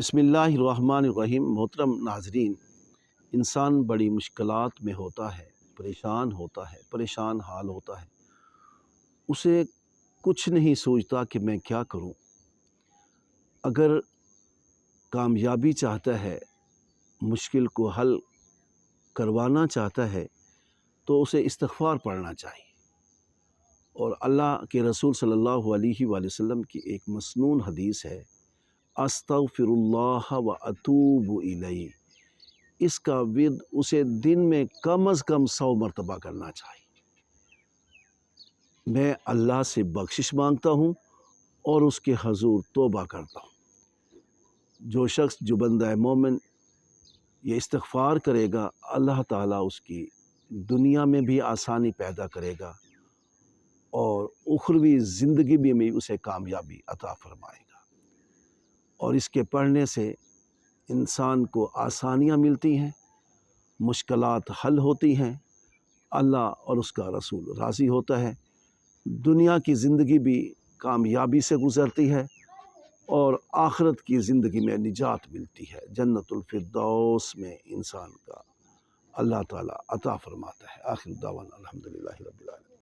بسم اللہ الرحمن الرحیم۔ محترم ناظرین، انسان بڑی مشکلات میں ہوتا ہے، پریشان ہوتا ہے، پریشان حال ہوتا ہے، اسے کچھ نہیں سوچتا کہ میں کیا کروں۔ اگر کامیابی چاہتا ہے، مشکل کو حل کروانا چاہتا ہے تو اسے استغفار پڑھنا چاہیے، اور اللہ کے رسول صلی اللہ علیہ وآلہ وسلم کی ایک مسنون حدیث ہے، استغفر اللہ و اتوب الیہ، اس کا ورد اسے دن میں کم از کم 100 مرتبہ کرنا چاہیے۔ میں اللہ سے بخشش مانگتا ہوں اور اس کے حضور توبہ کرتا ہوں۔ جو بندہ مومن یہ استغفار کرے گا، اللہ تعالیٰ اس کی دنیا میں بھی آسانی پیدا کرے گا اور اخروی زندگی میں اسے کامیابی عطا فرمائے گا، اور اس کے پڑھنے سے انسان کو آسانیاں ملتی ہیں، مشکلات حل ہوتی ہیں، اللہ اور اس کا رسول راضی ہوتا ہے، دنیا کی زندگی بھی کامیابی سے گزرتی ہے اور آخرت کی زندگی میں نجات ملتی ہے، جنت الفردوس میں انسان کا اللہ تعالیٰ عطا فرماتا ہے۔ آخر دعوانا الحمدللہ رب العالمین۔